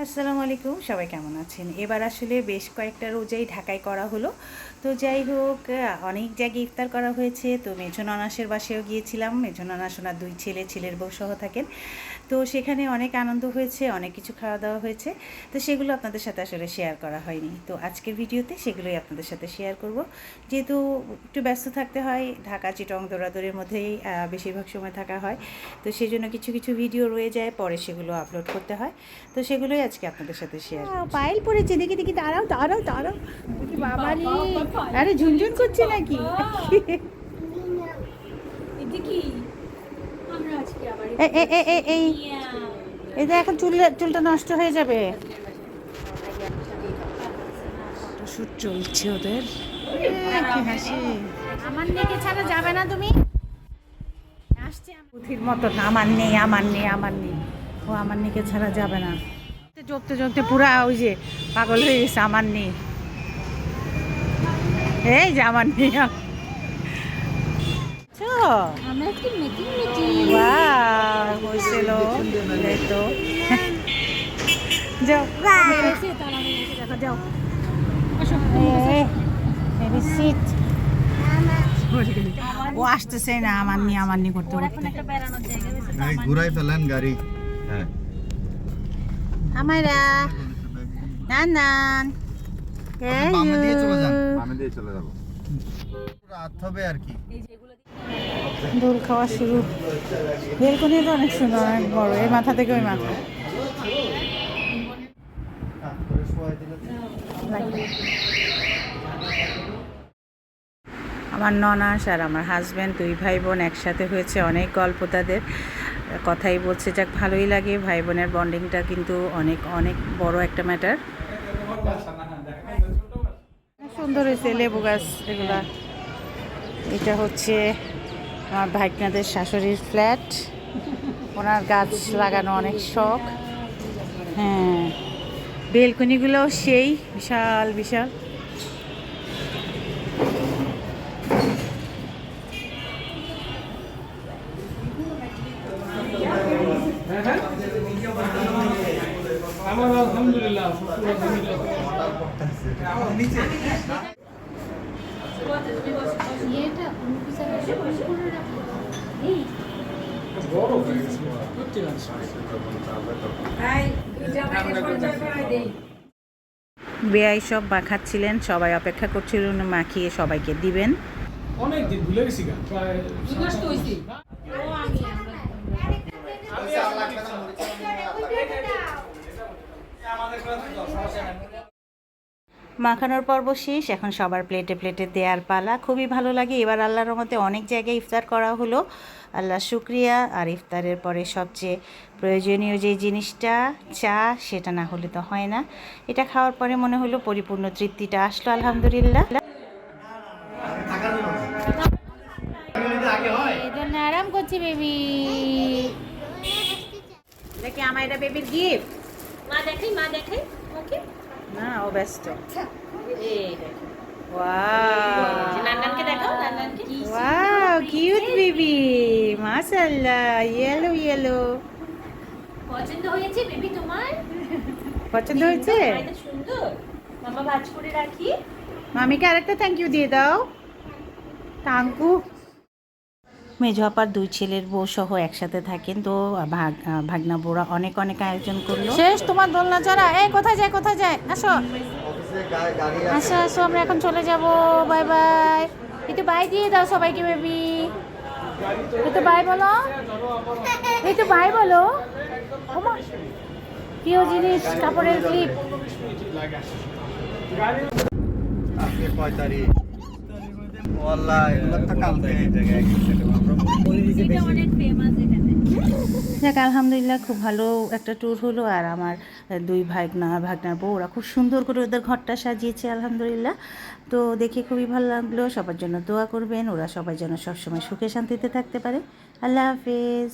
আসসালামু আলাইকুম, সবাই কেমন আছেন? এবার আসলে বেশ কয়েকটা রোজাই ঢাকায় করা হলো। তো যাই হোক, অনেক জায়গায় ইফতার করা হয়েছে। তো মেঝো ননাসের বাসায়ও গিয়েছিলাম। মেঝো ননাস ওনার ২ ছেলে, ছেলের বউ সহ থাকেন। তো সেখানে অনেক আনন্দ হয়েছে, অনেক কিছু খাওয়া দাওয়া হয়েছে। তো সেগুলো আপনাদের সাথে আসলে শেয়ার করা হয়নি। তো আজকের ভিডিওতে সেগুলোই আপনাদের সাথে শেয়ার করব। যেহেতু একটু ব্যস্ত থাকতে হয়, ঢাকা চিটং দৌড়াদৌড়ির মধ্যেই বেশিরভাগ সময় থাকা হয়। তো সেজন্য কিছু কিছু ভিডিও রয়ে যায়, পরে সেগুলো আপলোড করতে হয়। তো সেগুলোই আজকে আপনাদের সাথে শেয়ার করছি। পায়েল পড়েছে, দেখি দেখি, দাঁড়াও দাঁড়াও দাঁড়াও, বাবা রে, আরে ঝুনঝুন করছে নাকি? এই এই যে এখন চুলটা নষ্ট হয়ে যাবে। ফটোশুট চলছে ওদের। কি হাসি! আমার নেকে ছাড়া যাবে না তুমি? আসছে পুঁথির মতো, আমার নেই আমার নেই আমার নেই, ও আমার নেকে ছাড়া যাবে না। জপতে জপতে পুরা ওই যে পাগল হয়ে গেছে, আমার নেই, এই যে আমার নেই। হয়েছিল এই তো, যাও যাও, সিট। ও আসতেছে না, আমার নি করতে করতে। ঘুরাই ফেলেন গাড়ি। হ্যাঁ, আমারা নান বামে দিয়ে চলে যান, বামে দিয়ে চলে যাব। রাত হবে আর কি। দোল খাওয়া শুরু। বেলকনি তো অনেক সুন্দর, অনেক বড়, এই মাথা থেকে ওই মাথা। আমার ননাস আর আমার হাজব্যান্ড, 2 ভাই বোন একসাথে হয়েছে, অনেক গল্প তাদের, কথাই বলছে, যাক ভালোই লাগে। ভাই বোনের বন্ডিংটা কিন্তু অনেক অনেক বড় একটা ম্যাটার। সুন্দর হয়েছে লেবু গাছ এগুলা। এটা হচ্ছে আমার ভাইকনাদের শাশুড়ির ফ্ল্যাট, ওনার গাছ লাগানো অনেক শখ। হ্যাঁ, বেলকনিগুলোও সেই বিশাল বিশাল। আমার আলহামদুলিল্লাহ বেয়াই সব মাখাচ্ছিলেন, সবাই অপেক্ষা করছিলেন মাখিয়ে সবাইকে দিবেন। অনেকদিন ভুলে গেছি গা, প্রায় মাখানোর পর্ব শেষ, এখন সবার প্লেটে প্লেটে দেওয়ার পালা। খুবই ভালো লাগে। এবার আল্লাহর রহমতে অনেক জায়গায় ইফতার করা হলো, আল্লাহ শুক্রিয়া। আর ইফতারের পরে সবচেয়ে প্রয়োজনীয় যে জিনিসটা চা, সেটা না হলে তো হয় না। এটা খাওয়ার পরে মনে হলো পরিপূর্ণ তৃপ্তিটা আসলো, আলহামদুলিল্লাহ। আরাম করছি বেবি, দেখি আমার এটা বেবির গিফট। মা দেখাই ওকে না, ও ব্যস্ত। এই দেখো, ওয়াও নান্নানকে দেখাও, নান্নানকে। ওয়াও কিউট বেবি, মাশাআল্লাহ, ইয়েলো ইয়েলো। পছন্দ হয়েছে বেবি তোমার? পছন্দ হয়েছে? এটা সুন্দর, মামা ভাঁজ করে রাখি। মামিকে আরেকটা থ্যাংক ইউ দিয়ে দাও। থ্যাংকু। মেজো আপার 2 ছেলের বউ সহ একসাথে থাকেন, তো ভাগনা বউরা অনেক অনেক আয়োজন করলো। শেষ তোমার দোলনা চড়া? এই কোথায় যায় কোথায় যায়, আসো আসো আসো, আমরা এখন চলে যাব। বাই বাই, একটু বাই দিয়ে দাও সবাইকে বেবি, একটু বাই বলো, একটু বাই বলো। ওমা, প্রিয় জিনিস, কাপড়ের ক্লিপ। আজকে কয় তারিখ? ওয়াল্লাহ এগুলো তো কালকে এটা অনেক ফেমাস এখানে। যাক আলহামদুলিল্লাহ, খুব ভালো একটা ট্যুর হলো। আর আমার 2 ভাগনার বউ, ওরা খুব সুন্দর করে ওদের ঘরটা সাজিয়েছে আলহামদুলিল্লাহ। তো দেখে খুবই ভালো লাগলো। সবার জন্য দোয়া করবেন, ওরা সবাই যেন সবসময় সুখে শান্তিতে থাকতে পারে। আল্লাহ হাফেজ।